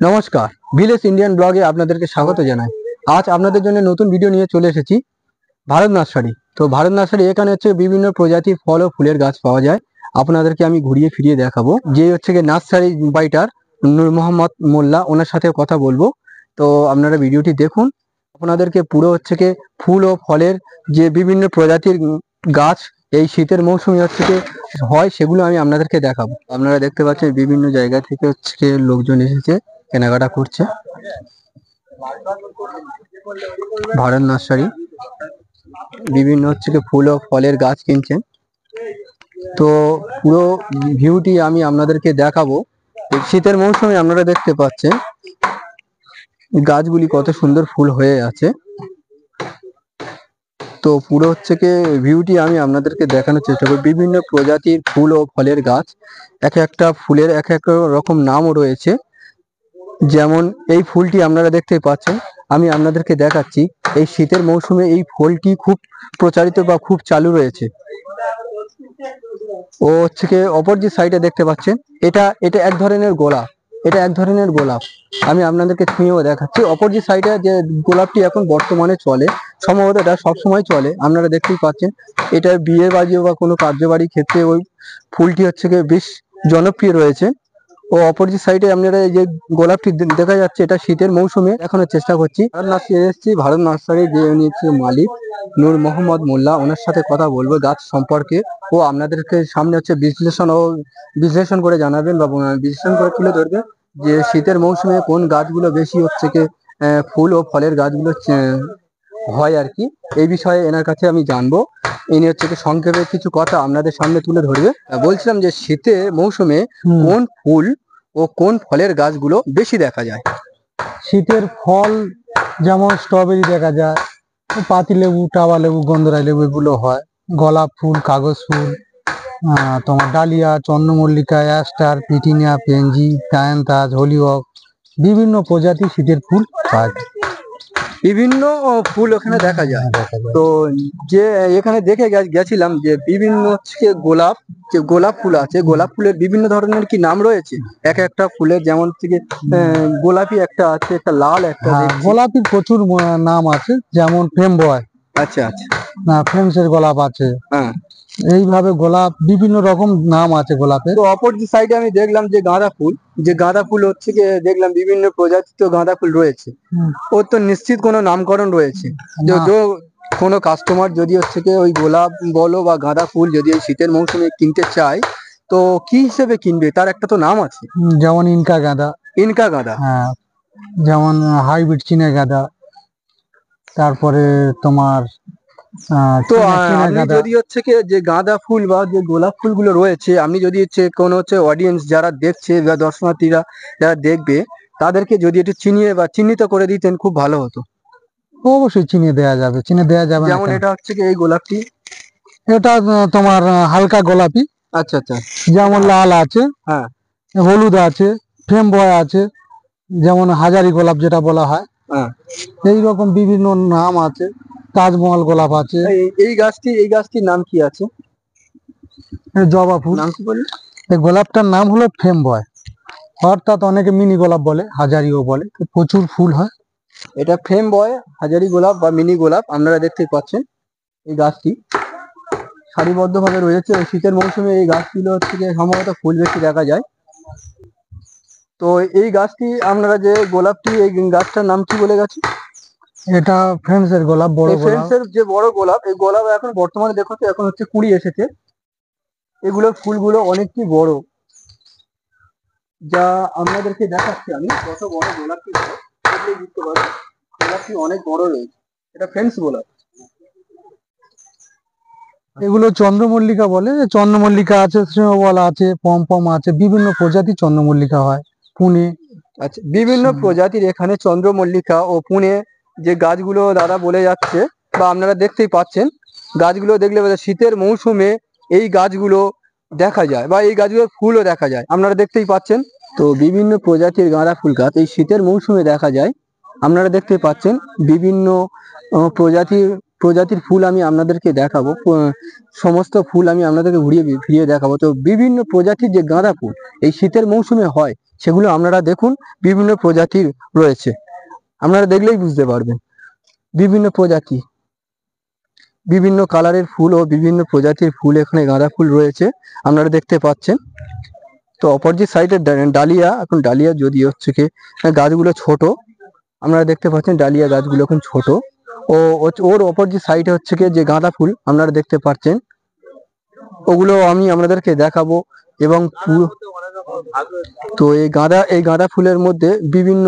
নমস্কার, village Indian ব্লগে আপনাদেরকে স্বাগত জানাই। আজ আপনাদের জন্য নতুন ভিডিও নিয়ে চলে এসেছি ভারত নার্সারি। তো ভারত নার্সারি এখানে হচ্ছে বিভিন্ন প্রজাতির ফল ও ফুলের গাছ পাওয়া যায়। আপনাদেরকে আমি ঘুরিয়ে ফিরিয়ে দেখাবো। যে হচ্ছে গিয়ে নার্সারি বাইটার নূর মোহাম্মদ মোল্লা, ওনার সাথে কথা বলবো। তো আপনারা ভিডিওটি দেখুন। আপনাদেরকে পুরো হচ্ছে গিয়ে ফুল ও ফলের যে বিভিন্ন প্রজাতির গাছ এই শীতের মৌসুমে হচ্ছে গিয়ে হয়, সেগুলো আমি আপনাদেরকে দেখাবো। আপনারা দেখতে পাচ্ছেন বিভিন্ন জায়গা থেকে হচ্ছে গিয়ে লোকজন এসেছে, কেনাকাটা করছে। ভারত নার্সারি বিভিন্ন হচ্ছে কি ফুল ও ফলের গাছ কিনছেন। তো পুরো ভিউটি আমি আপনাদেরকে দেখাবো। শীতের মৌসুমে আপনারা দেখতে পাচ্ছেন গাছগুলি কত সুন্দর ফুল হয়ে আছে। তো পুরো হচ্ছে কি ভিউটি আমি আপনাদেরকে দেখানোর চেষ্টা করি। বিভিন্ন প্রজাতির ফুল ও ফলের গাছ, এক একটা ফুলের এক এক রকম নামও রয়েছে। যেমন এই ফুলটি আপনারা দেখতে পাচ্ছেন, আমি আপনাদেরকে দেখাচ্ছি। এই শীতের মৌসুমে এই ফুলটি খুব প্রচারিত বা খুব চালু রয়েছে। ও হচ্ছে কি অপর যে সাইডে দেখতে পাচ্ছেন, এটা এটা এক ধরনের গোলাপ। এটা এক ধরনের গোলাপ, আমি আপনাদেরকে ছুঁয়েও দেখাচ্ছি। অপর যে সাইডে যে গোলাপটি এখন বর্তমানে চলে, সম্ভবত এটা সবসময় চলে, আপনারা দেখতেই পাচ্ছেন। এটা বিয়ে বাড়ি বা কোনো কার্যবাড়ির ক্ষেত্রে ওই ফুলটি হচ্ছে কি বেশ জনপ্রিয় রয়েছে। ও অপোজিট সাইডে আপনারা এই যে গোলাপটি দেখা যাচ্ছে, এটা শীতের মৌসুমে দেখানোর চেষ্টা করছি। ভারত নার্সারি এসেছি, ভারত নার্সারি যে উনি হচ্ছে মালিক নূর মোহাম্মদ মোল্লা, ওনার সাথে কথা বলবো গাছ সম্পর্কে। ও আপনাদেরকে সামনে হচ্ছে বিশ্লেষণ করে জানাবেন বা বিশ্লেষণ করে তুলে ধরবে যে শীতের মৌসুমে কোন গাছগুলো বেশি হচ্ছে কি ফুল ও ফলের গাছগুলো হয় আর কি। এই বিষয়ে এনার কাছে আমি জানবো। ইনি হচ্ছে কি সংক্ষেপে কিছু কথা আপনাদের সামনে তুলে ধরবে। বলছিলাম যে শীতের মৌসুমে কোন ফুল ও কোন ফলের গাছগুলো বেশি দেখা যায়? শীতের ফল যেমন স্ট্রবেরি দেখা যায়, পাতিলেবু, টাবা লেবু, গন্ধরাই লেবু এগুলো হয়। গোলাপ ফুল, কাগজ ফুল, তোমার ডালিয়া, চন্দ্রমল্লিকা, অ্যাস্টার, পিটিনিয়া, পেনজি, কায়ান্তাজ, হলিওক, বিভিন্ন প্রজাতির শীতের ফুল পাওয়া যায়। বিভিন্ন ফুল ওখানে দেখা যায়। তো যে এখানে দেখে গেছিলাম যে বিভিন্ন হচ্ছে গোলাপ, যে গোলাপ ফুল আছে, গোলাপ ফুলের বিভিন্ন ধরনের কি নাম রয়েছে? এক একটা ফুলের যেমন থেকে গোলাপি একটা আছে, একটা লাল একটা। গোলাপির প্রচুর নাম আছে, যেমন ফ্রেম বয়। আচ্ছা আচ্ছা, ফ্রেমসের গোলাপ আছে। হ্যাঁ, এইভাবে গোলাপ বিভিন্ন রকম নাম আছে গোলাপের। তো অপর যে সাইডে আমি দেখলাম যে গাঁদা ফুল, যে গাঁদা ফুল হচ্ছে কি দেখলাম বিভিন্ন প্রজাতির গাঁদা ফুল রয়েছে। ওর তো নিশ্চিত কোনো নামকরণ রয়েছে। কোনো কাস্টমার যদি হচ্ছে কি ওই গোলাপ বলো বা গাঁদা ফুল যদি এই শীতের মৌসুমে কিনতে চায়, তো কি হিসেবে কিনবে? তার একটা তো নাম আছে, যেমন ইনকা গাঁদা। ইনকা গাঁদা, হ্যাঁ, যেমন হাইব্রিড চীনা গাঁদা, তারপরে তোমার তো আপনি যদি হচ্ছে কি যে গাঁদা ফুল বা যে গোলাপ ফুলগুলো রয়েছে, আপনি যদি হচ্ছে কোনো হচ্ছে অডিয়েন্স যারা দেখছে বা দর্শনার্থীরা যারা দেখবে, তাদেরকে যদি একটু চিনিয়ে বা চিহ্নিত করে দিতেন খুব ভালো হতো। অবশ্যই চিনিয়ে দেওয়া যাবে, চিনিয়ে দেওয়া যাবে। যেমন এটা হচ্ছে কি এই গোলাপটি, এটা তোমার হালকা গোলাপি। আচ্ছা আচ্ছা, যেমন লাল আছে, হ্যাঁ, হলুদ আছে, ফ্রেম বয় আছে, যেমন হাজারি গোলাপ যেটা বলা হয়, হ্যাঁ, এইরকম বিভিন্ন নাম আছে। তাজমহল গোলাপ আছে। এই গাছটির নাম কি আছে? জবা ফুল। নাম কি বললেন? এই গোলাপটার নাম হলো ফ্রেম বয়, অর্থাৎ অনেকে মিনি গোলাপ বলে, হাজারিও বলে। প্রচুর ফুল হয়। এটা ফ্রেম বয়, হাজারি গোলাপ বা মিনি গোলাপ। আপনারা দেখতে পাচ্ছেন এই গাছটি সারিবদ্ধভাবে রয়েছে। শীতের মৌসুমে এই গাছগুলো হচ্ছে যে সম্ভবত ফুল বেশি দেখা যায়। তো এই গাছটি আপনারা যে গোলাপটি, এই গাছটার নাম কি বলে গেছে? এটা ফ্রেন্ডসের গোলাপ, বড় গোলাপ। ফ্রেন্ডসের যে বড় গোলাপ, এই গোলাপ এখন বর্তমানে দেখো তো এখন হচ্ছে কুড়ি এসেছে। এগুলোর ফুলগুলো অনেকটি বড়, যা আপনাদেরকে দেখাচ্ছি আমি কত বড় গোলাপটি বুঝতে পারবেন। গোলাপটি অনেক বড় রয়েছে, এটা ফ্রেন্ডস গোলাপ। এগুলো চন্দ্রমল্লিকা বলে। চন্দ্রমল্লিকা আছে, শ্যামবলা আছে, পম আছে, বিভিন্ন প্রজাতির চন্দ্রমল্লিকা হয় পুনে। আচ্ছা, বিভিন্ন প্রজাতির এখানে চন্দ্রমল্লিকা ও পুনে যে গাছগুলো দাদা বলে যাচ্ছে বা আপনারা দেখতেই পাচ্ছেন, গাছগুলো দেখলে শীতের মৌসুমে এই গাছগুলো দেখা যায় বা এই গাছগুলোর ফুলও দেখা যায়, আপনারা দেখতেই পাচ্ছেন। তো বিভিন্ন প্রজাতির গাঁদা ফুল গাছ এই শীতের মৌসুমে দেখা যায়, আপনারা দেখতেই পাচ্ছেন। বিভিন্ন প্রজাতির ফুল আমি আপনাদেরকে দেখাবো। সমস্ত ফুল আমি আপনাদেরকে ঘুরিয়ে ফিরিয়ে দেখাবো। তো বিভিন্ন প্রজাতির যে গাঁদা ফুল এই শীতের মৌসুমে হয়, সেগুলো আপনারা দেখুন, বিভিন্ন প্রজাতির রয়েছে, আপনারা দেখলেই বুঝতে পারবেন। বিভিন্ন প্রজাতি, বিভিন্ন কালারের ফুল ও বিভিন্ন প্রজাতির ফুল, এখানে গাঁদা ফুল রয়েছে আপনারা দেখতে পাচ্ছেন। তো অপোজিট সাইডে ডালিয়া, এখন ডালিয়া যদি হচ্ছে কি গাছগুলো ছোট, আপনারা দেখতে পাচ্ছেন ডালিয়া গাছগুলো এখন ছোট। ওর অপোজিট সাইডে হচ্ছে কি যে গাঁদা ফুল আপনারা দেখতে পাচ্ছেন, ওগুলো আমি আপনাদেরকে দেখাবো। এবং তো এই গাঁদা ফুলের মধ্যে বিভিন্ন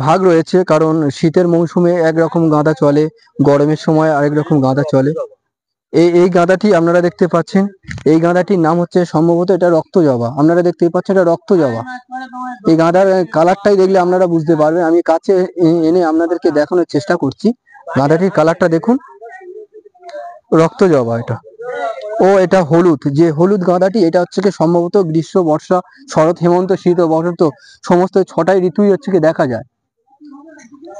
ভাগ রয়েছে, কারণ শীতের মৌসুমে একরকম গাঁদা চলে, গরমের সময় আরেক রকম গাঁদা চলে। এই গাঁদাটি আপনারা দেখতে পাচ্ছেন, এই গাঁদাটির নাম হচ্ছে সম্ভবত এটা রক্ত জবা। আপনারা দেখতেই পাচ্ছেন এটা রক্ত জবা। এই গাঁদার কালারটাই দেখলে আপনারা বুঝতে পারবেন। আমি কাছে এনে আপনাদেরকে দেখানোর চেষ্টা করছি। গাঁদাটির কালারটা দেখুন, রক্ত জবা এটা। এটা হলুদ, যে হলুদ গাঁদাটি, এটা হচ্ছে কি সম্ভবত গ্রীষ্ম, বর্ষা, শরৎ, হেমন্ত, শীত ও বসন্ত সমস্ত 6টাই ঋতুই হচ্ছে কি দেখা যায়।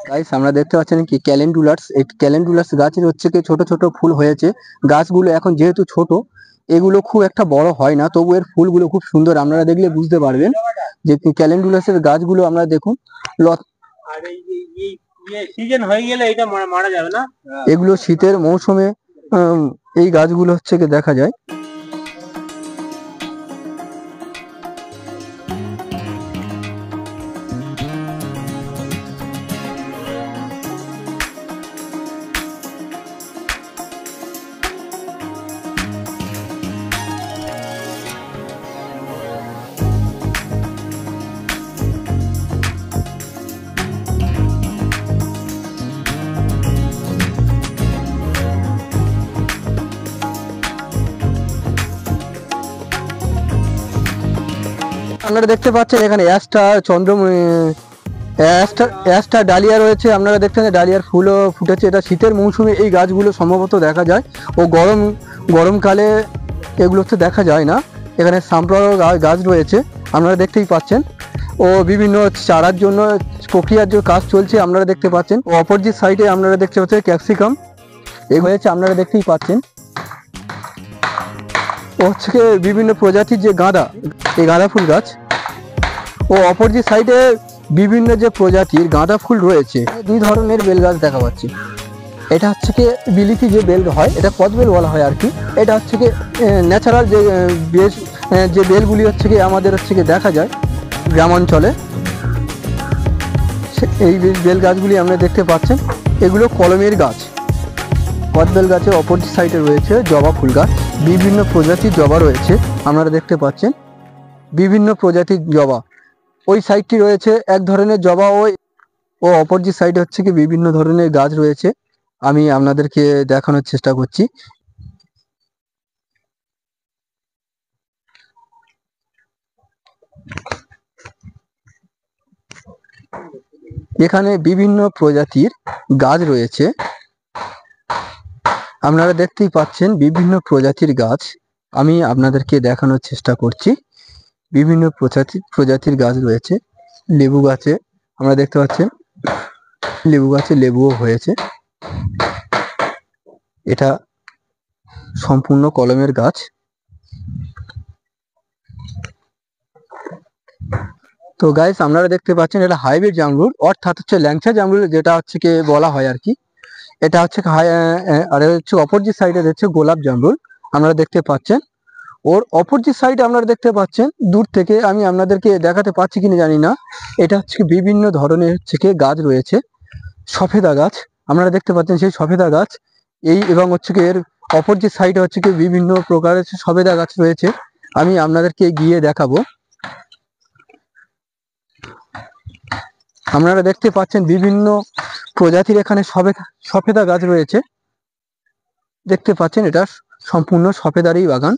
গাইস, আমরা দেখতে পাচ্ছেন কি ক্যালেন্ডুলাস, এই ক্যালেন্ডুলাস গাছের হচ্ছে কি ছোট ছোট ফুল হয়েছে। গাছগুলো এখন যেহেতু ছোট, এগুলো খুব একটা বড় হয় না, তবু এর ফুলগুলো খুব সুন্দর। আপনারা দেখলে বুঝতে পারবেন যে ক্যালেন্ডুলাসের গাছগুলো আপনারা দেখুন। সিজন হয়ে গেলে এটা মারা যাবে না? এগুলো শীতের মৌসুমে এই গাছগুলো হচ্ছে কি দেখা যায়। আপনারা দেখতে পাচ্ছেন এখানে অ্যাস্টার ডালিয়া রয়েছে। আপনারা দেখছেন ডালিয়ার ফুলও ফুটেছে। এটা শীতের মৌসুমে এই গাছগুলো সম্ভবত দেখা যায়, ও গরমকালে এগুলো তো দেখা যায় না। এখানে সানফ্লাওয়ার গাছ রয়েছে, আপনারা দেখতেই পাচ্ছেন। ও বিভিন্ন চারার জন্য প্রক্রিয়ার যে কাজ চলছে আপনারা দেখতে পাচ্ছেন। ও অপোজিট সাইডে আপনারা দেখতে পাচ্ছেন ক্যাপসিকাম, এগুলো হচ্ছে আপনারা দেখতেই পাচ্ছেন। ও হচ্ছে বিভিন্ন প্রজাতির যে গাঁদা, এই গাঁদা ফুল গাছ। ও অপোজিট সাইডে বিভিন্ন যে প্রজাতির গাঁদা ফুল রয়েছে। 2 ধরনের বেল গাছ দেখা পাচ্ছি। এটা হচ্ছে কি বিলিতি যে বেল হয়, এটা কদবেল বলা হয় আর কি। এটা হচ্ছে কি ন্যাচারাল যে বেলগুলি হচ্ছে কি আমাদের হচ্ছে কি দেখা যায় গ্রামাঞ্চলে, এই বেল গাছগুলি আপনারা দেখতে পাচ্ছেন। এগুলো কলমের গাছ। কদবেল গাছের অপোজিট সাইডে রয়েছে জবা ফুল গাছ, বিভিন্ন প্রজাতির জবা রয়েছে আপনারা দেখতে পাচ্ছেন, বিভিন্ন প্রজাতির জবা। ওই সাইডটি রয়েছে এক ধরনের জবা, ও অপোজিট সাইডে হচ্ছে কি বিভিন্ন ধরনের গাছ রয়েছে। আমি আপনাদেরকে দেখানোর চেষ্টা করছি। এখানে বিভিন্ন প্রজাতির গাছ রয়েছে, আপনারা দেখতেই পাচ্ছেন বিভিন্ন প্রজাতির গাছ। আমি আপনাদেরকে দেখানোর চেষ্টা করছি। বিভিন্ন প্রজাতির গাছ রয়েছে। লেবু গাছে আমরা দেখতে পাচ্ছেন, লেবু গাছে লেবুও হয়েছে। এটা সম্পূর্ণ কলমের গাছ। তো গাইস, আপনারা দেখতে পাচ্ছেন এটা হাইব্রিড জামরুল, অর্থাৎ হচ্ছে ল্যাংচা জামরুল যেটা হচ্ছে কি বলা হয় আর কি। এটা হচ্ছে আর হচ্ছে অপোজিট সাইডে হচ্ছে গোলাপ জামরুল আপনারা দেখতে পাচ্ছেন। ওর অপোজিট সাইডে আপনারা দেখতে পাচ্ছেন দূর থেকে, আমি আপনাদেরকে দেখাতে পাচ্ছি কিনা জানি না, এটা হচ্ছে বিভিন্ন ধরনের হচ্ছে কি গাছ রয়েছে। সফেদা গাছ আপনারা দেখতে পাচ্ছেন, সেই সফেদা গাছ এবং হচ্ছে কি এর অপোজিট সাইডে হচ্ছে কি বিভিন্ন প্রকারের সফেদা গাছ রয়েছে। আমি আপনাদেরকে গিয়ে দেখাবো। আপনারা দেখতে পাচ্ছেন বিভিন্ন প্রজাতির এখানে সফেদা গাছ রয়েছে, দেখতে পাচ্ছেন। এটা সম্পূর্ণ সফেদারই বাগান।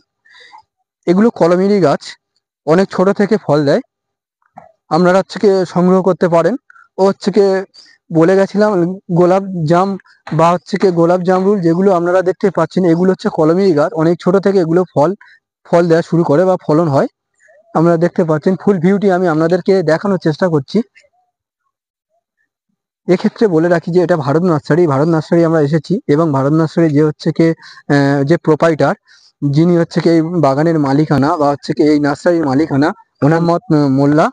এগুলো কলমেরই গাছ, অনেক ছোট থেকে ফল দেয়। আপনারা হচ্ছে কি সংগ্রহ করতে পারেন। ও হচ্ছে কি বলে গেছিলাম গোলাপ জাম বা হচ্ছে কি গোলাপ জামরুল যেগুলো আপনারা দেখতে পাচ্ছেন, এগুলো হচ্ছে কলমেরই গাছ। অনেক ছোট থেকে এগুলো ফল দেওয়া শুরু করে বা ফলন হয়। আপনারা দেখতে পাচ্ছেন ফুল ভিউটি আমি আপনাদেরকে দেখানোর চেষ্টা করছি। এক্ষেত্রে বলে রাখি যে এটা ভারত নার্সারি আমরা এসেছি, এবং ভারত নার্সারি যে হচ্ছে কি যে প্রোপাইটার, যিনি হচ্ছে কি এই বাগানের মালিকানা বা হচ্ছে কি এই নার্সারির মালিকানা, ওনার মোল্লা।